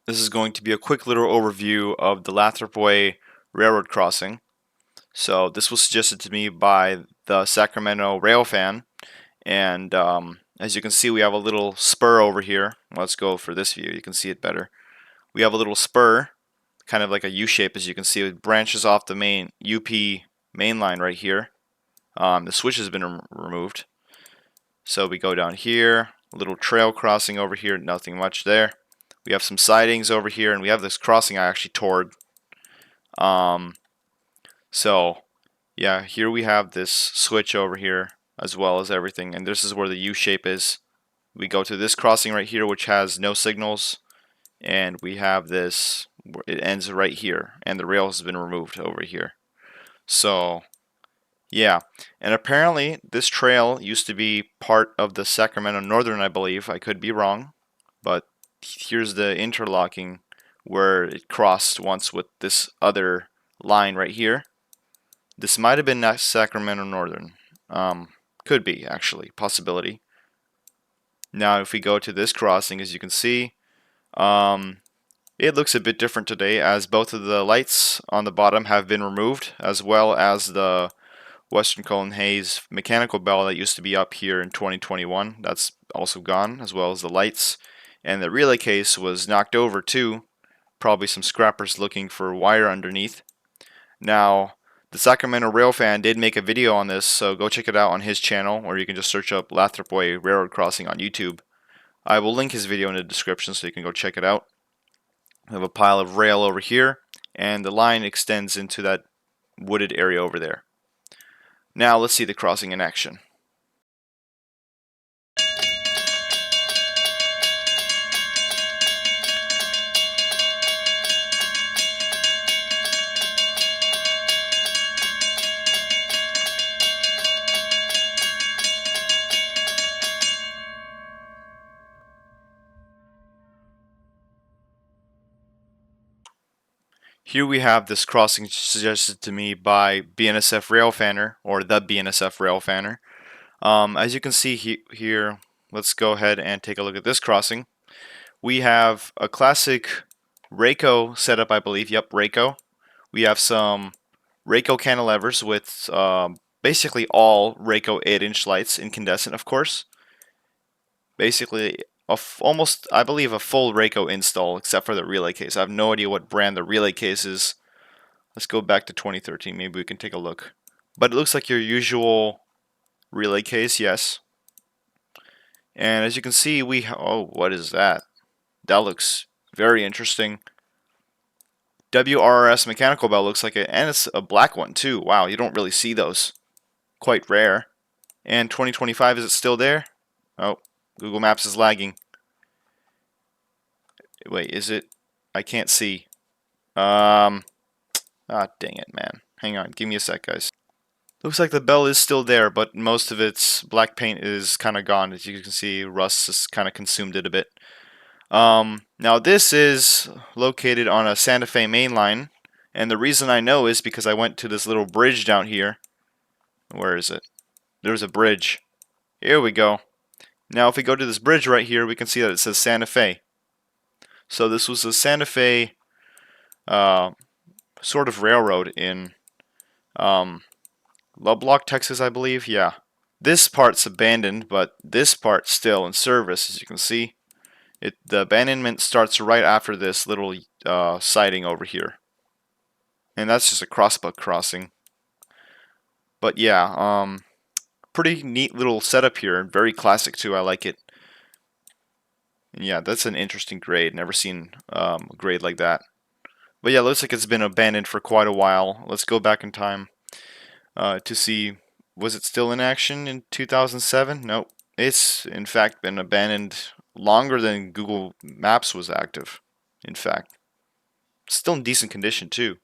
This is going to be a quick little overview of the Lathrop Way railroad crossing. So this was suggested to me by the Sacramento rail fan, and as you can see, we have a little spur over here. Let's go for this view, you can see it better. We have a little spur, kind of like a U shape, as you can see. It branches off the main UP main line right here. The switch has been removed. So we go down here, a little trail crossing over here, nothing much there. We have some sidings over here, and we have this crossing I actually toured. So yeah, here we have this switch over here as well as everything, and this is where the U shape is. We go to this crossing right here, which has no signals, and we have this, it ends right here, and the rail has been removed over here. So yeah, and apparently this trail used to be part of the Sacramento Northern, I believe. I could be wrong, but here's the interlocking where it crossed once with this other line right here. This might have been Sacramento Northern. Could be, actually, possibility. Now if we go to this crossing, as you can see, it looks a bit different today, as both of the lights on the bottom have been removed, as well as the Western Cullen Hayes mechanical bell that used to be up here in 2021. That's also gone, as well as the lights. And the relay case was knocked over too. Probably some scrappers looking for wire underneath. Now, the Sacramento Rail fan did make a video on this, so go check it out on his channel, or you can just search up Lathrop Way Railroad Crossing on YouTube. I will link his video in the description so you can go check it out. We have a pile of rail over here, and the line extends into that wooded area over there. Now let's see the crossing in action. Here we have this crossing suggested to me by BNSF Rail Fanner, or the BNSF Rail Fanner. As you can see here, let's go ahead and take a look at this crossing. We have a classic Rayco setup, I believe. Yep, Rayco. We have some Rayco cantilevers with basically all Rayco 8-inch lights, incandescent, of course. Basically, almost, I believe, a full Rayco install, except for the relay case. I have no idea what brand the relay case is. Let's go back to 2013. Maybe we can take a look. But it looks like your usual relay case, yes. And as you can see, oh, what is that? That looks very interesting. WRRS mechanical bell looks like it, and it's a black one too. Wow, you don't really see those. Quite rare. And 2025, is it still there? Oh, Google Maps is lagging. Wait, is it? I can't see. Ah, dang it, man. Hang on, give me a sec, guys. Looks like the bell is still there, but most of its black paint is kind of gone. As you can see, rust has kind of consumed it a bit. Now this is located on a Santa Fe main line, and the reason I know is because I went to this little bridge down here. Where is it? There's a bridge. Here we go. Now if we go to this bridge right here, we can see that it says Santa Fe. So this was a Santa Fe sort of railroad in Lubbock, Texas, I believe. Yeah. This part's abandoned, but this part's still in service, as you can see. The abandonment starts right after this little siding over here. And that's just a crossbuck crossing. But yeah, pretty neat little setup here. Very classic too, I like it. And yeah, that's an interesting grade. Never seen a grade like that. But yeah, looks like it's been abandoned for quite a while. Let's go back in time to see, was it still in action in 2007? Nope. It's in fact been abandoned longer than Google Maps was active, in fact. Still in decent condition too.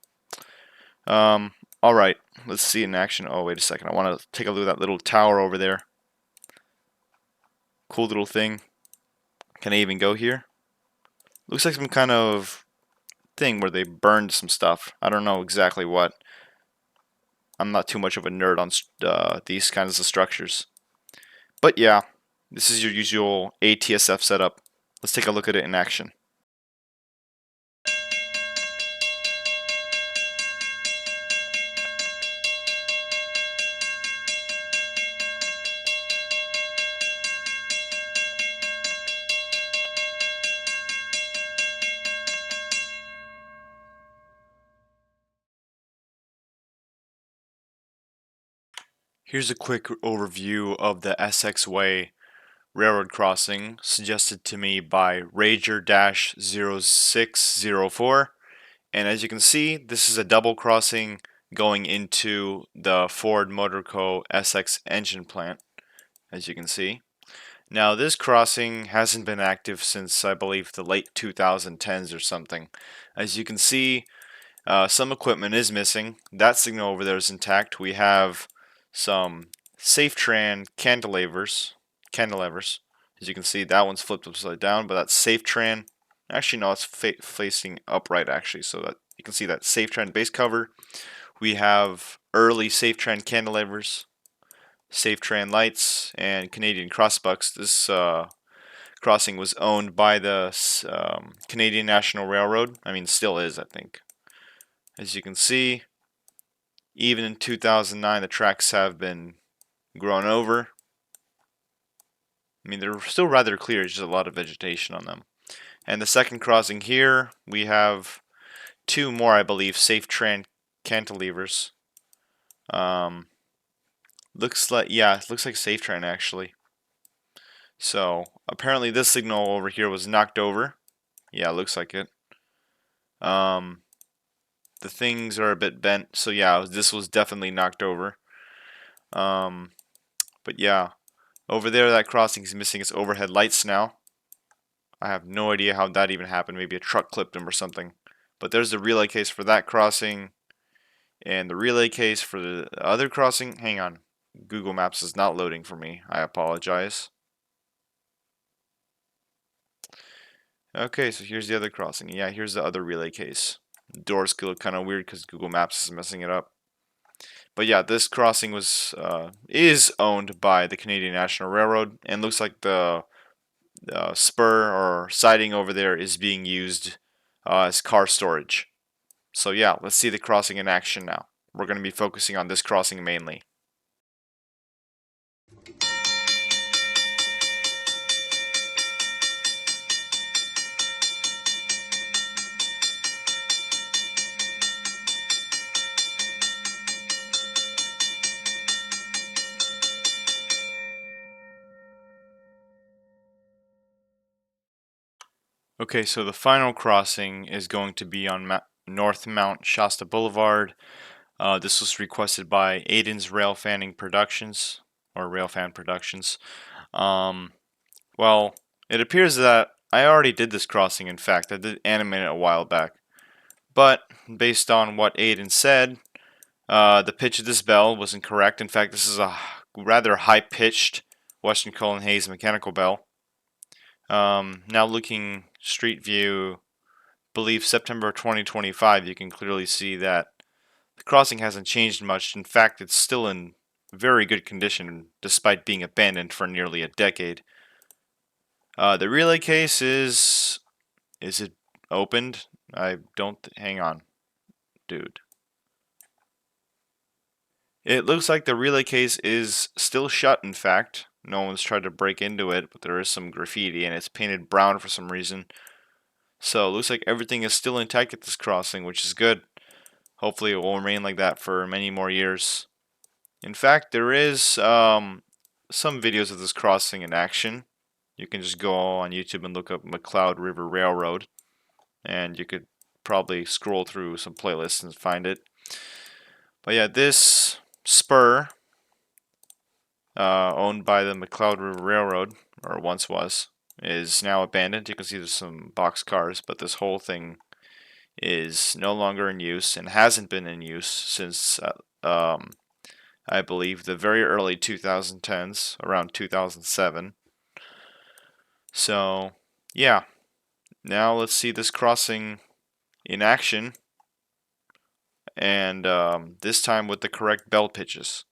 Alright, let's see it in action. Oh, wait a second. I want to take a look at that little tower over there. Cool little thing. Can I even go here? Looks like some kind of thing where they burned some stuff. I don't know exactly what. I'm not too much of a nerd on these kinds of structures. But yeah, this is your usual ATSF setup. Let's take a look at it in action. Here's a quick overview of the SXway railroad crossing suggested to me by Rager-0604. And as you can see, this is a double crossing going into the Ford Motor Co. SX engine plant, as you can see. Now this crossing hasn't been active since I believe the late 2010s or something. As you can see, some equipment is missing. That signal over there is intact. We have some SafeTran cantilevers. As you can see, that one's flipped upside down, but that's SafeTran. Actually, no, it's facing upright actually, so that you can see that SafeTran base cover. We have early SafeTran cantilevers, SafeTran lights, and Canadian crossbucks. This crossing was owned by the Canadian National Railroad. I mean, still is, I think. As you can see, even in 2009, the tracks have been grown over. I mean, they're still rather clear, just a lot of vegetation on them. And the second crossing here, we have two more, I believe, SafeTran cantilevers. Looks like, yeah, it looks like SafeTran actually. So apparently this signal over here was knocked over. Yeah, it looks like it. The things are a bit bent, so yeah, this was definitely knocked over. But yeah, over there that crossing is missing its overhead lights now. I have no idea how that even happened. Maybe a truck clipped them or something. But there's the relay case for that crossing, and the relay case for the other crossing. Hang on, Google Maps is not loading for me. I apologize. Okay, so here's the other crossing. Yeah, here's the other relay case. The doors look kind of weird because Google Maps is messing it up. But yeah, this crossing is owned by the Canadian National Railroad, and looks like the spur or siding over there is being used as car storage. So yeah, let's see the crossing in action now. We're going to be focusing on this crossing mainly. Okay, so the final crossing is going to be on North Mount Shasta Boulevard. This was requested by Aiden's Railfanning Productions, or Railfan Productions. Well, it appears that I already did this crossing, in fact. I did animate it a while back. But, based on what Aiden said, the pitch of this bell was incorrect. In fact, this is a rather high-pitched Western Cullen Hayes mechanical bell. Now looking street view, believe September 2025, you can clearly see that the crossing hasn't changed much. In fact, it's still in very good condition despite being abandoned for nearly a decade. The relay case is it opened? I don't, hang on, dude. It looks like the relay case is still shut, in fact. No one's tried to break into it, but there is some graffiti and it's painted brown for some reason. So it looks like everything is still intact at this crossing, which is good. Hopefully it will remain like that for many more years. In fact, there is some videos of this crossing in action. You can just go on YouTube and look up McLeod River Railroad, and you could probably scroll through some playlists and find it. But yeah, this spur, owned by the McLeod River Railroad, or once was, is now abandoned. You can see there's some box cars, but this whole thing is no longer in use and hasn't been in use since I believe the very early 2010s, around 2007. So yeah, now let's see this crossing in action, and this time with the correct bell pitches.